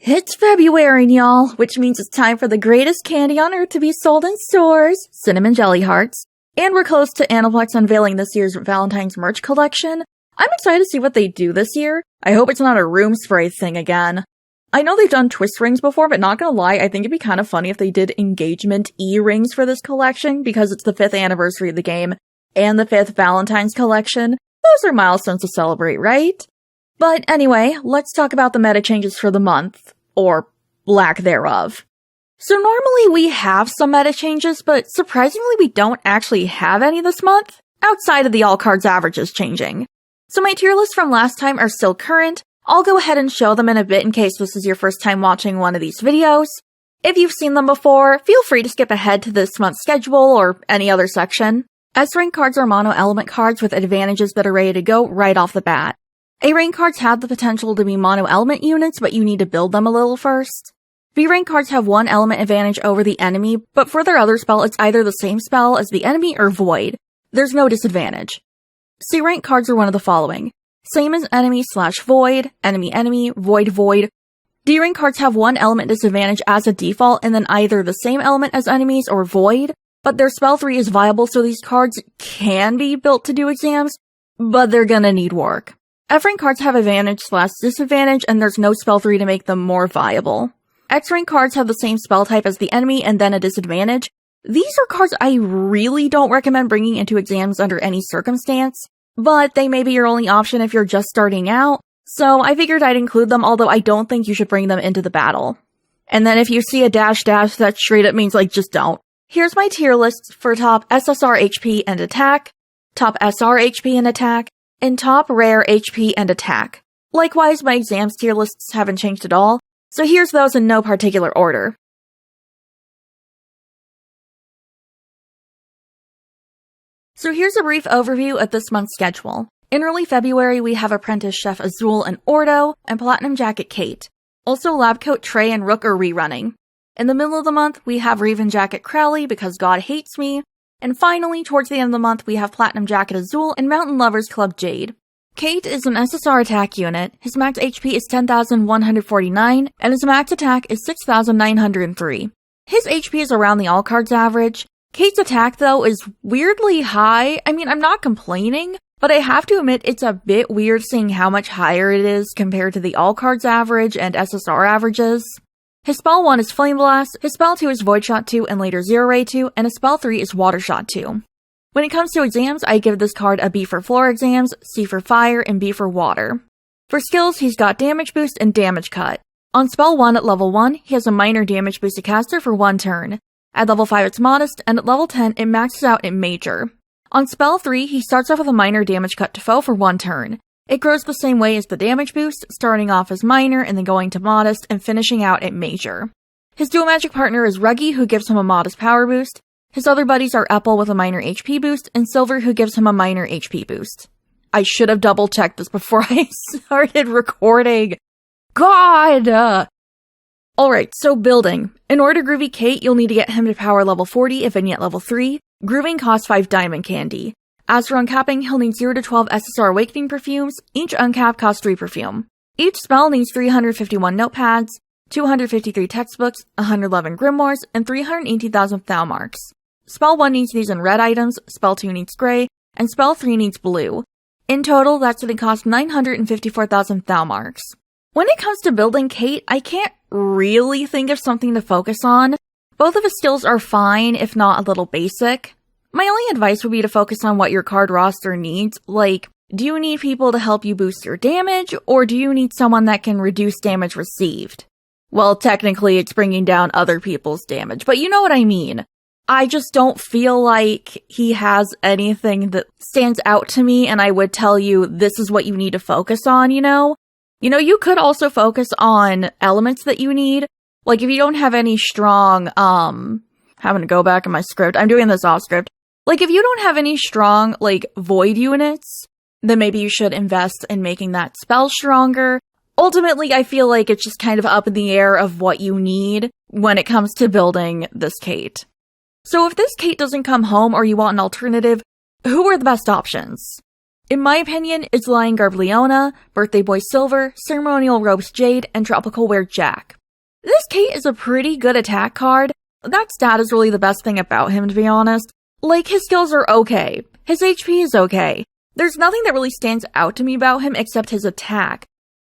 It's February, y'all, which means it's time for the greatest candy on earth to be sold in stores, cinnamon jelly hearts. And we're close to Aniplex unveiling this year's Valentine's merch collection. I'm excited to see what they do this year. I hope it's not a room spray thing again. I know they've done twist rings before, but not gonna lie, I think it'd be kind of funny if they did engagement E-rings for this collection, because it's the 5th anniversary of the game, and the 5th Valentine's collection. Those are milestones to celebrate, right? But anyway, let's talk about the meta changes for the month, or lack thereof. So normally we have some meta changes, but surprisingly we don't actually have any this month, outside of the all cards averages changing. So my tier lists from last time are still current. I'll go ahead and show them in a bit in case this is your first time watching one of these videos. If you've seen them before, feel free to skip ahead to this month's schedule or any other section. S-rank cards are mono element cards with advantages that are ready to go right off the bat. A-rank cards have the potential to be mono element units, but you need to build them a little first. B-rank cards have one element advantage over the enemy, but for their other spell, it's either the same spell as the enemy or void. There's no disadvantage. C-rank cards are one of the following. Same as enemy/void, enemy, void. D-rank cards have one element disadvantage as a default, and then either the same element as enemies or void, but their spell 3 is viable, so these cards can be built to do exams, but they're gonna need work. F-rank cards have advantage/disadvantage, and there's no spell 3 to make them more viable. X-rank cards have the same spell type as the enemy and then a disadvantage. These are cards I really don't recommend bringing into exams under any circumstance, but they may be your only option if you're just starting out, so I figured I'd include them, although I don't think you should bring them into the battle. And then if you see a dash, that straight up means just don't. Here's my tier list for top SSR HP and attack, top SR HP and attack, and top rare HP and attack. Likewise, my exams tier lists haven't changed at all, so here's those in no particular order. So here's a brief overview of this month's schedule. In early February, we have Apprentice Chef Azul and Ortho, and Platinum Jacket Kate. Also, Lab Coat Trey and Rook are rerunning. In the middle of the month, we have Raven Jacket Crowley because God hates me. And finally, towards the end of the month, we have Platinum Jacket Azul and Mountain Lovers Club Jade. Kate is an SSR attack unit. His max HP is 10,149, and his max attack is 6,903. His HP is around the all cards average. Kate's attack, though, is weirdly high. I mean, I'm not complaining, but I have to admit it's a bit weird seeing how much higher it is compared to the all cards average and SSR averages. His spell 1 is Flame Blast, his spell 2 is Void Shot 2 and later Zero Ray 2, and his spell 3 is Water Shot 2. When it comes to exams, I give this card a B for floor exams, C for fire, and B for water. For skills, he's got Damage Boost and Damage Cut. On spell 1 at level 1, he has a minor damage boost to caster for 1 turn. At level 5 it's modest, and at level 10 it maxes out in major. On spell 3, he starts off with a minor damage cut to foe for 1 turn. It grows the same way as the damage boost, starting off as minor and then going to modest and finishing out at major. His dual magic partner is Ruggy, who gives him a modest power boost. His other buddies are Apple with a minor HP boost, and Silver, who gives him a minor HP boost. I should have double checked this before I started recording. God! Alright, so building. In order to groovy Kate, you'll need to get him to power level 40 if vignette level 3. Grooving costs 5 diamond candy. As for uncapping, he'll need 0 to 12 SSR Awakening perfumes. Each uncap costs 3 perfume. Each spell needs 351 notepads, 253 textbooks, 111 grimoires, and 318,000 thou marks. Spell 1 needs these in red items, spell 2 needs gray, and spell 3 needs blue. In total, that's going to cost 954,000 thou marks. When it comes to building Kate, I can't really think of something to focus on. Both of his skills are fine, if not a little basic. My only advice would be to focus on what your card roster needs, like, do you need people to help you boost your damage, or do you need someone that can reduce damage received? Well, technically it's bringing down other people's damage, but you know what I mean. I just don't feel like he has anything that stands out to me and I would tell you this is what you need to focus on, you know? You could also focus on elements that you need. Like, if you don't have any strong, having to go back in my script. I'm doing this off script. Like, if you don't have any strong, void units, then maybe you should invest in making that spell stronger. Ultimately, I feel like it's just kind of up in the air of what you need when it comes to building this Kate. So if this Kate doesn't come home or you want an alternative, who are the best options? In my opinion, it's Lion Garb Leona, Birthday Boy Silver, Ceremonial Robes Jade, and Tropical Wear Jack. This Kate is a pretty good attack card. That stat is really the best thing about him, to be honest. Like, his skills are okay. His HP is okay. There's nothing that really stands out to me about him except his attack.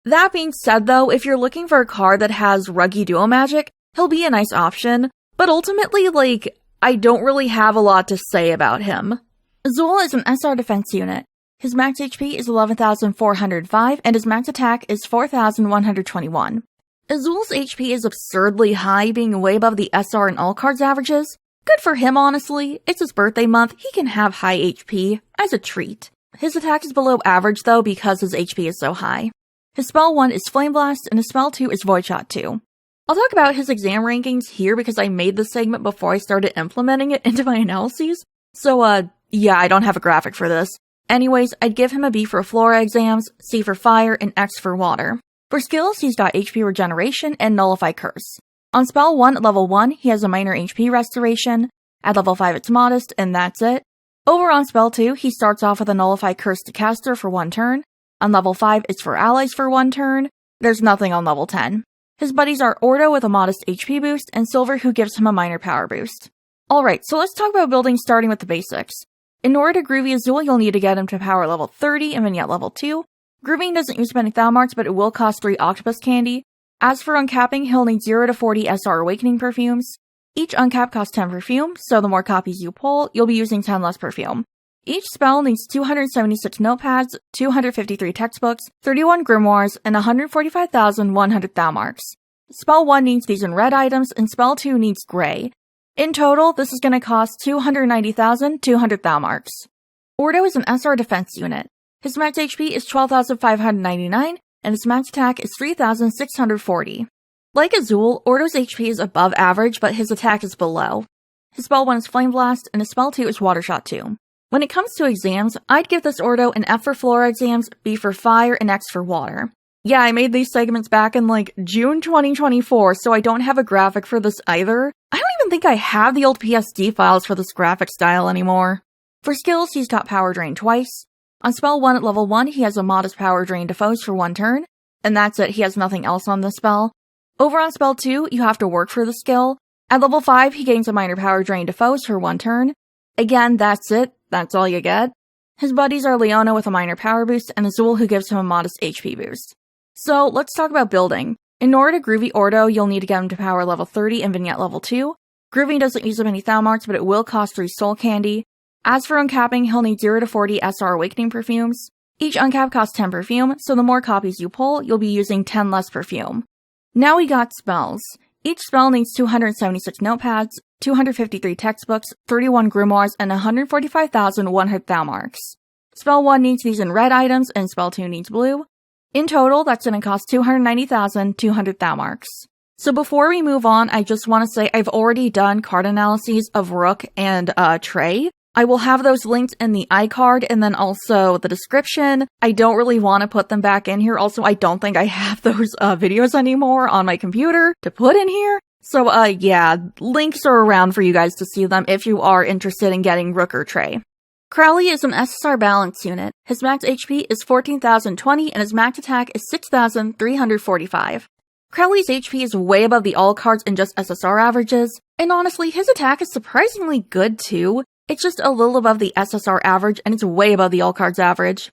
That being said though, if you're looking for a card that has Ruggy Duo Magic, he'll be a nice option. But ultimately, like, I don't really have a lot to say about him. Azul is an SR defense unit. His max HP is 11,405 and his max attack is 4,121. Azul's HP is absurdly high, being way above the SR and all cards averages. Good for him, honestly. It's his birthday month, he can have high HP, as a treat. His attack is below average though because his HP is so high. His spell 1 is Flame Blast and his spell 2 is Void Shot 2. I'll talk about his exam rankings here because I made this segment before I started implementing it into my analyses. So yeah, I don't have a graphic for this. Anyways, I'd give him a B for Flora exams, C for Fire, and X for Water. For skills, he's got HP Regeneration and Nullify Curse. On spell 1 at level 1, he has a minor HP Restoration. At level 5, it's Modest, and that's it. Over on spell 2, he starts off with a Nullify Curse to caster for 1 turn. On level 5, it's for allies for 1 turn. There's nothing on level 10. His buddies are Ortho with a modest HP boost, and Silver who gives him a minor power boost. Alright, so let's talk about building starting with the basics. In order to Groovy Azul, you'll need to get him to power level 30 and Vignette level 2. Grooving doesn't use many Thou marks, but it will cost 3 Octopus Candy. As for uncapping, he'll need 0 to 40 SR Awakening perfumes. Each uncap costs 10 perfume, so the more copies you pull, you'll be using 10 less perfume. Each spell needs 276 notepads, 253 textbooks, 31 grimoires, and 145,100 Thou marks. Spell 1 needs these in red items, and Spell 2 needs gray. In total, this is going to cost 290,200 Thou marks. Ortho is an SR defense unit. His max HP is 12,599, and his max attack is 3,640. Like Azul, Ortho's HP is above average, but his attack is below. His spell 1 is Flame Blast, and his spell 2 is Water Shot 2. When it comes to exams, I'd give this Ortho an F for Flora exams, B for Fire, and X for Water. Yeah, I made these segments back in like June 2024, so I don't have a graphic for this either. I don't even think I have the old PSD files for this graphic style anymore. For skills, he's got Power Drain twice. On spell 1 at level 1, he has a modest Power Drain to foes for 1 turn, and that's it, he has nothing else on this spell. Over on spell 2, you have to work for the skill. At level 5, he gains a minor Power Drain to foes for 1 turn. Again, that's it, that's all you get. His buddies are Leona with a minor power boost, and Azul who gives him a modest HP boost. So, let's talk about building. In order to Groovy Ortho, you'll need to get him to power level 30 and Vignette level 2. Grooving doesn't use up any Thou marks, but it will cost 3 Soul Candy. As for uncapping, he'll need 0 to 40 SR Awakening perfumes. Each uncap costs 10 perfume, so the more copies you pull, you'll be using 10 less perfume. Now we got spells. Each spell needs 276 notepads, 253 textbooks, 31 grimoires, and 145,100 Thou marks. Spell 1 needs these in red items, and Spell 2 needs blue. In total, that's going to cost 290,200 Thou marks. So before we move on, I just want to say I've already done card analyses of Rook and Trey. I will have those linked in the iCard and then also the description. I don't really want to put them back in here. Also, I don't think I have those videos anymore on my computer to put in here. So yeah, links are around for you guys to see them if you are interested in getting Rook or Trey. Crowley is an SSR balance unit. His max HP is 14,020 and his max attack is 6,345. Crowley's HP is way above the all cards and just SSR averages, and honestly, his attack is surprisingly good too. It's just a little above the SSR average, and it's way above the all cards average.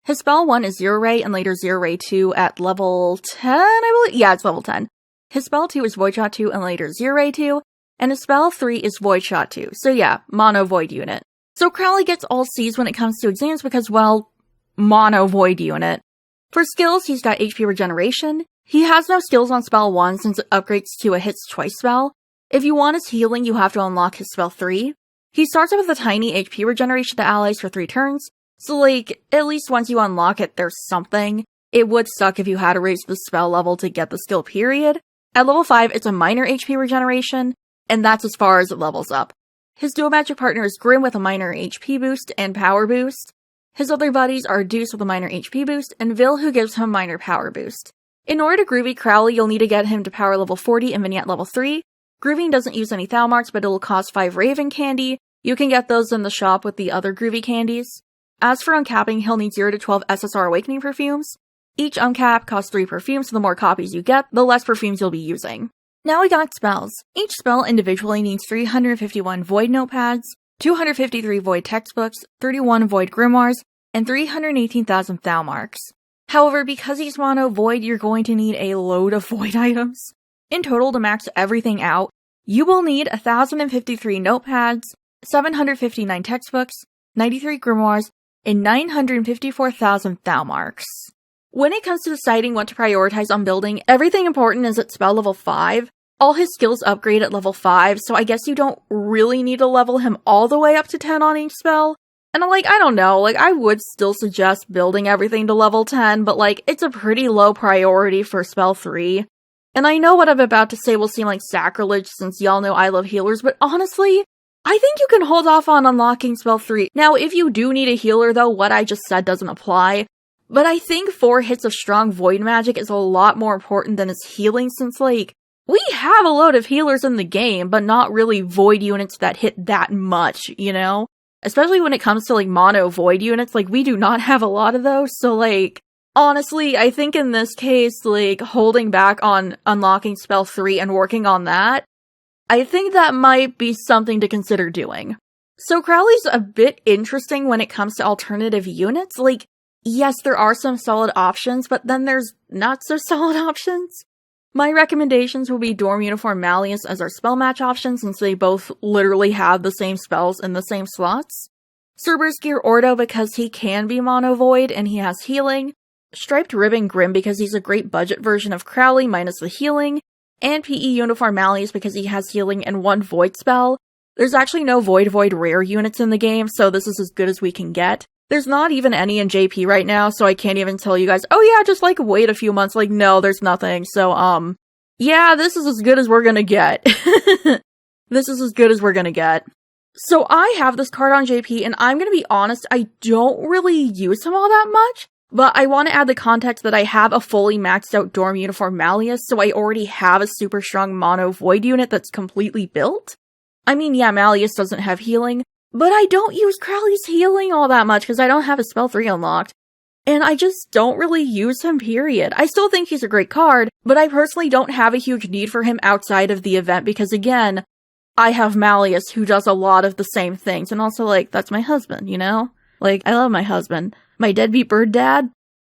His spell 1 is Zero Ray and later Zero Ray 2 at level 10, I believe? Yeah, it's level 10. His spell 2 is Void Shot 2 and later Zero Ray 2, and his spell 3 is Void Shot 2. So yeah, mono void unit. So Crowley gets all C's when it comes to exams because, well, mono void unit. For skills, he's got HP Regeneration. He has no skills on spell 1 since it upgrades to a hits twice spell. If you want his healing, you have to unlock his spell 3. He starts off with a tiny HP regeneration to allies for 3 turns, so like, at least once you unlock it, there's something. It would suck if you had to raise the spell level to get the skill period. At level 5, it's a minor HP regeneration, and that's as far as it levels up. His dual magic partner is Grim with a minor HP boost and power boost. His other buddies are Deuce with a minor HP boost, and Vil who gives him a minor power boost. In order to Groovy Crowley, you'll need to get him to power level 40 and Vignette level 3. Grooving doesn't use any Thou marks, but it'll cost 5 Raven candy. You can get those in the shop with the other Groovy candies. As for uncapping, he'll need 0 to 12 SSR Awakening perfumes. Each uncap costs 3 perfumes, so the more copies you get, the less perfumes you'll be using. Now we got spells. Each spell individually needs 351 Void Notepads, 253 Void Textbooks, 31 Void Grimoires, and 318,000 Thou Marks. However, because he's mono Void, you're going to need a load of Void items. In total, to max everything out, you will need 1,053 Notepads, 759 Textbooks, 93 Grimoires, and 954,000 Thou Marks. When it comes to deciding what to prioritize on building, everything important is at spell level 5. All his skills upgrade at level 5, so I guess you don't really need to level him all the way up to 10 on each spell. And I don't know, I would still suggest building everything to level 10, but it's a pretty low priority for spell 3. And I know what I'm about to say will seem like sacrilege since y'all know I love healers, but honestly, I think you can hold off on unlocking spell 3. Now, if you do need a healer though, what I just said doesn't apply. But I think 4 hits of strong void magic is a lot more important than his healing since, we have a load of healers in the game, but not really void units that hit that much, you know? Especially when it comes to, mono void units, we do not have a lot of those, so, honestly, I think in this case, holding back on unlocking spell 3 and working on that, I think that might be something to consider doing. So Crowley's a bit interesting when it comes to alternative units, yes, there are some solid options, but then there's not so solid options. My recommendations will be Dorm Uniform Malleus as our spell match option since they both literally have the same spells in the same slots. Cerberus Gear Ortho because he can be mono void and he has healing. Striped Ribbon Grim because he's a great budget version of Crowley minus the healing. And PE Uniform Malleus because he has healing and 1 void spell. There's actually no void rare units in the game, so this is as good as we can get. There's not even any in JP right now, so I can't even tell you guys, oh yeah, just wait a few months. No, there's nothing. So, yeah, this is as good as we're gonna get. This is as good as we're gonna get. So I have this card on JP, and I'm gonna be honest, I don't really use him all that much, but I want to add the context that I have a fully maxed out Dorm Uniform Malleus, so I already have a super strong mono void unit that's completely built. I mean, yeah, Malleus doesn't have healing, but I don't use Crowley's healing all that much because I don't have his spell 3 unlocked. And I just don't really use him, period. I still think he's a great card, but I personally don't have a huge need for him outside of the event because, again, I have Malleus who does a lot of the same things. And also, that's my husband, you know? I love my husband. My deadbeat bird dad.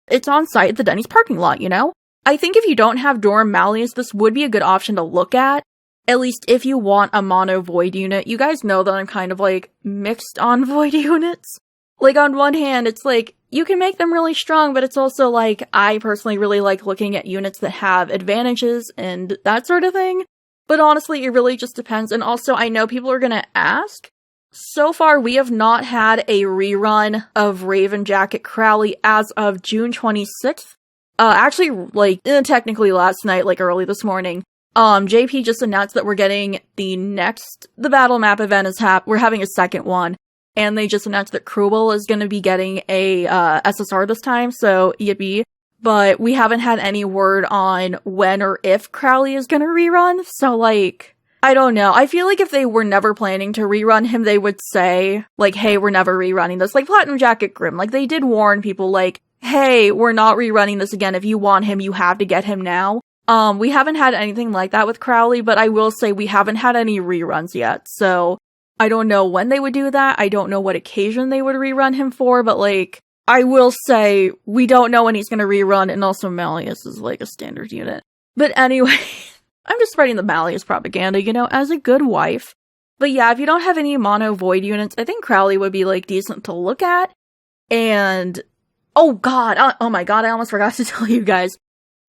It's on site at the Denny's parking lot, you know? I think if you don't have Dorm Malleus, this would be a good option to look at least if you want a mono void unit. You guys know that I'm kind of, mixed on void units. On one hand, it's you can make them really strong, but it's also I personally really like looking at units that have advantages and that sort of thing. But honestly, it really just depends. And also, I know people are gonna ask. So far, we have not had a rerun of Raven Jacket Crowley as of June 26th. Actually, technically last night, early this morning. JP just announced that we're getting the battle map event we're having a second one. And they just announced that Crowley is going to be getting a SSR this time, so yippee. But we haven't had any word on when or if Crowley is going to rerun, so I don't know. I feel if they were never planning to rerun him, they would say, hey, we're never rerunning this. Platinum Jacket Grim, they did warn people, hey, we're not rerunning this again. If you want him, you have to get him now. We haven't had anything like that with Crowley, but I will say we haven't had any reruns yet, so I don't know when they would do that. I don't know what occasion they would rerun him for, but I will say we don't know when he's gonna rerun, and also Malleus is a standard unit. But anyway, I'm just spreading the Malleus propaganda, you know, as a good wife. But yeah, if you don't have any mono void units, I think Crowley would be decent to look at. And oh god, oh my god, I almost forgot to tell you guys.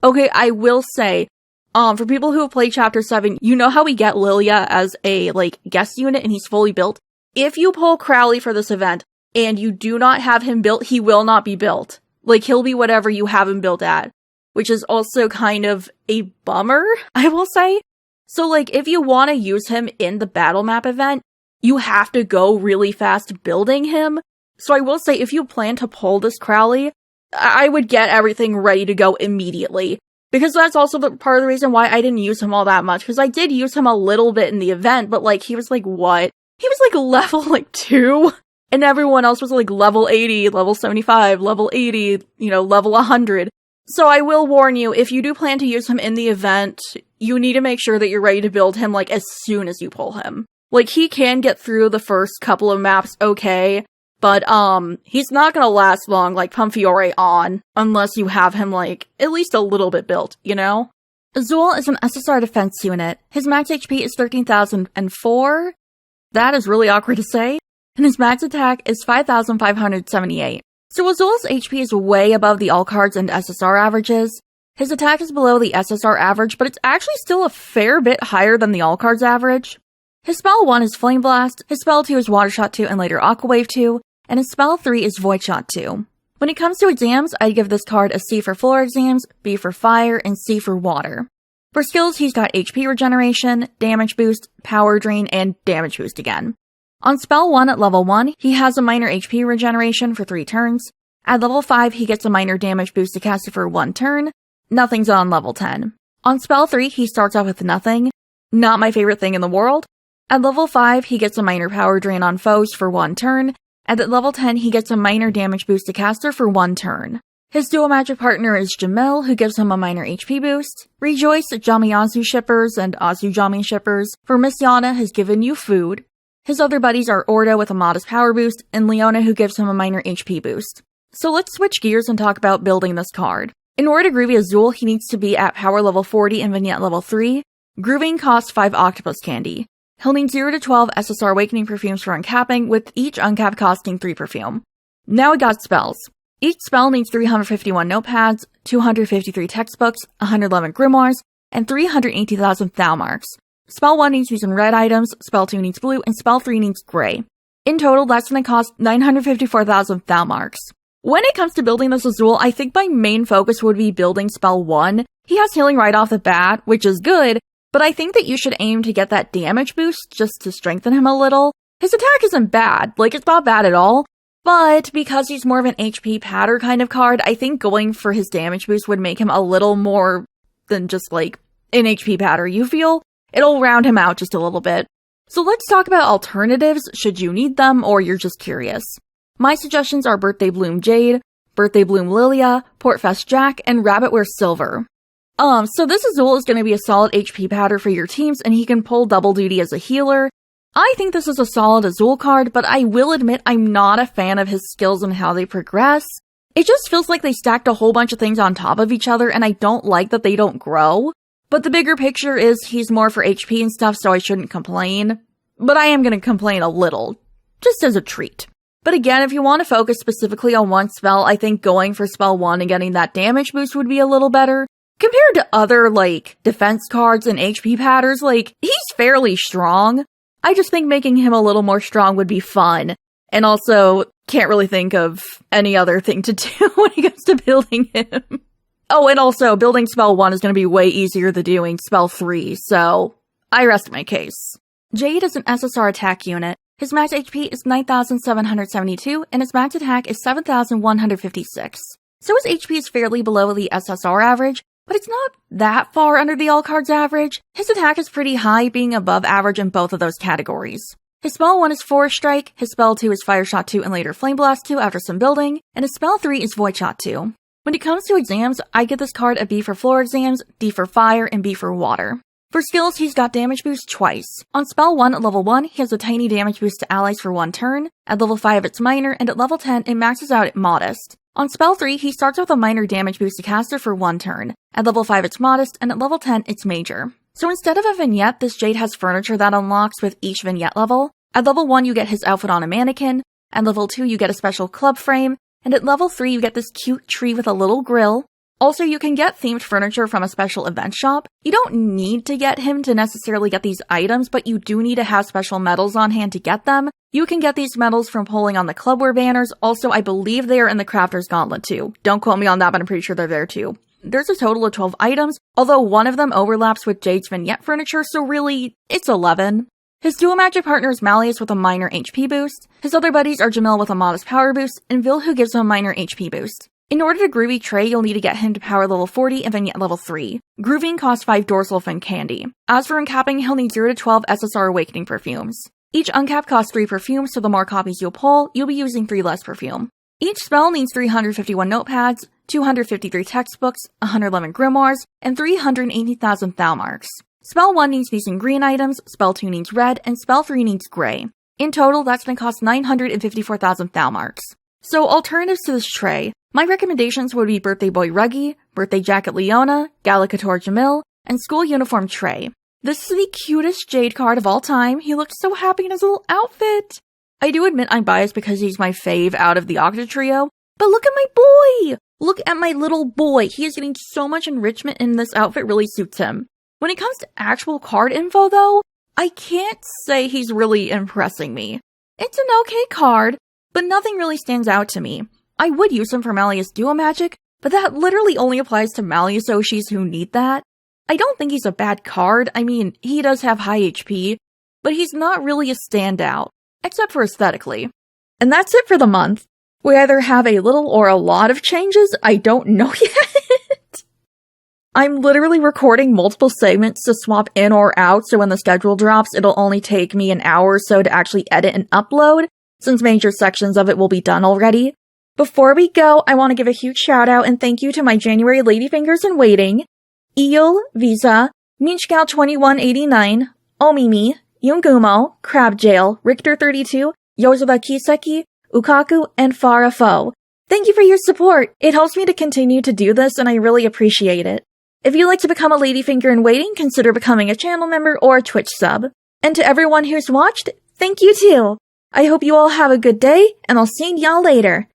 Okay, I will say, for people who have played Chapter 7, you know how we get Lilia as a, guest unit and he's fully built? If you pull Crowley for this event, and you do not have him built, he will not be built. He'll be whatever you have him built at. Which is also kind of a bummer, I will say. So, if you want to use him in the battle map event, you have to go really fast building him. So I will say, if you plan to pull this Crowley, I would get everything ready to go immediately. Because that's also part of the reason why I didn't use him all that much. Because I did use him a little bit in the event, but he was what? He was level 2? and everyone else was like level 80, level 75, level 80, level 100. So I will warn you, if you do plan to use him in the event, you need to make sure that you're ready to build him like as soon as you pull him. Like, he can get through the first couple of maps okay, but he's not gonna last long like Pumfiore on, unless you have him like at least a little bit built, Azul is an SSR defense unit. His max HP is 13,004. That is really awkward to say. And his max attack is 5,578. So Azul's HP is way above the all cards and SSR averages. His attack is below the SSR average, but it's actually still a fair bit higher than the all cards average. His spell 1 is Flame Blast, his spell 2 is Water Shot 2 and later Aqua Wave 2, and his spell 3 is Void Shot 2. When it comes to exams, I'd give this card a C for floor exams, B for fire, and C for water. For skills, he's got HP regeneration, damage boost, power drain, and damage boost again. On spell 1 at level 1, he has a minor HP regeneration for 3 turns. At level 5, he gets a minor damage boost to cast it for 1 turn. Nothing's on level 10. On spell 3, he starts off with nothing. Not my favorite thing in the world. At level 5, he gets a minor power drain on foes for 1 turn. And at level 10, he gets a minor damage boost to caster for 1 turn. His dual magic partner is Jamil, who gives him a minor HP boost. Rejoice, Jamiyazu shippers and Azujami shippers, for Miss Yana has given you food. His other buddies are Ortho with a modest power boost, and Leona who gives him a minor HP boost. So let's switch gears and talk about building this card. In order to groovy Azul, he needs to be at power level 40 and vignette level 3. Grooving costs 5 octopus candy. He'll need 0 to 12 SSR Awakening perfumes for uncapping, with each uncap costing 3 perfume. Now we got spells. Each spell needs 351 notepads, 253 textbooks, 111 grimoires, and 380,000 thou marks. Spell 1 needs to be in red items, spell 2 needs blue, and spell 3 needs gray. In total, that's going to cost 954,000 thou marks. When it comes to building this Azul, I think my main focus would be building spell 1. He has healing right off the bat, which is good, but I think that you should aim to get that damage boost just to strengthen him a little. His attack isn't bad, it's not bad at all, but because he's more of an HP patter kind of card, I think going for his damage boost would make him a little more than just an HP patter, you feel? It'll round him out just a little bit. So let's talk about alternatives, should you need them or you're just curious. My suggestions are Birthday Bloom Jade, Birthday Bloom Lilia, Portfest Jack, and Rabbitware Silver. So this Azul is going to be a solid HP patter for your teams, and he can pull double duty as a healer. I think this is a solid Azul card, but I will admit I'm not a fan of his skills and how they progress. It just feels like they stacked a whole bunch of things on top of each other, and I don't like that they don't grow. But the bigger picture is he's more for HP and stuff, so I shouldn't complain. But I am going to complain a little, just as a treat. But again, if you want to focus specifically on one spell, I think going for spell 1 and getting that damage boost would be a little better. Compared to other, defense cards and HP patterns, he's fairly strong. I just think making him a little more strong would be fun. And also, can't really think of any other thing to do when it comes to building him. Oh, and also, building spell 1 is going to be way easier than doing spell 3, so I rest my case. Jade is an SSR attack unit. His max HP is 9,772, and his max attack is 7,156. So his HP is fairly below the SSR average, but it's not that far under the all cards average. His attack is pretty high, being above average in both of those categories. His spell 1 is Forest Strike, his spell 2 is Fire Shot 2 and later Flame Blast 2 after some building, and his spell 3 is Void Shot 2. When it comes to exams, I give this card a B for floor exams, D for fire, and B for water. For skills, he's got damage boost twice. On spell 1 at level 1, he has a tiny damage boost to allies for 1 turn. At level 5, it's minor, and at level 10, it maxes out at modest. On spell 3, he starts with a minor damage boost to caster for 1 turn. At level 5, it's modest, and at level 10, it's major. So instead of a vignette, this Jade has furniture that unlocks with each vignette level. At level 1, you get his outfit on a mannequin. At level 2, you get a special club frame. And at level 3, you get this cute tree with a little grill. Also, you can get themed furniture from a special event shop. You don't need to get him to necessarily get these items, but you do need to have special medals on hand to get them. You can get these medals from pulling on the clubware banners. Also, I believe they are in the Crafter's Gauntlet too. Don't quote me on that, but I'm pretty sure they're there too. There's a total of 12 items, although one of them overlaps with Jade's vignette furniture, so really, it's 11. His dual magic partner is Malleus with a minor HP boost. His other buddies are Jamil with a modest power boost, and Vil who gives him a minor HP boost. In order to groovy Trey, you'll need to get him to power level 40 and vignette level 3. Grooving costs 5 dorsal fin candy. As for uncapping, he'll need 0 to 12 SSR Awakening perfumes. Each uncap costs 3 perfume, so the more copies you pull, you'll be using 3 less perfume. Each spell needs 351 notepads, 253 textbooks, 111 grimoires, and 380,000 Thalmarks. Spell 1 needs these in green items, Spell 2 needs red, and Spell 3 needs gray. In total, that's going to cost 954,000 Thalmarks. So alternatives to this tray, my recommendations would be Birthday Boy Ruggy, Birthday Jacket Leona, Gala Couture Jamil, and School Uniform Trey. This is the cutest Jade card of all time. He looks so happy in his little outfit. I do admit I'm biased because he's my fave out of the Octa Trio, but look at my boy! Look at my little boy. He is getting so much enrichment and this outfit really suits him. When it comes to actual card info though, I can't say he's really impressing me. It's an okay card, but nothing really stands out to me. I would use him for Malleus Duo Magic, but that literally only applies to Malleus Oshis who need that. I don't think he's a bad card. I mean, he does have high HP, but he's not really a standout, except for aesthetically. And that's it for the month. We either have a little or a lot of changes, I don't know yet. I'm literally recording multiple segments to swap in or out, so when the schedule drops, it'll only take me an hour or so to actually edit and upload, since major sections of it will be done already. Before we go, I want to give a huge shout out and thank you to my January Ladyfingers in Waiting, Eel, Visa, Minchgal2189, Omimi, Yungumo, Crab Jail, Richter32, Yosuba Kiseki, Ukaku, and Farah Foe. Thank you for your support. It helps me to continue to do this and I really appreciate it. If you'd like to become a Ladyfinger in Waiting, consider becoming a channel member or a Twitch sub. And to everyone who's watched, thank you too. I hope you all have a good day, and I'll see y'all later.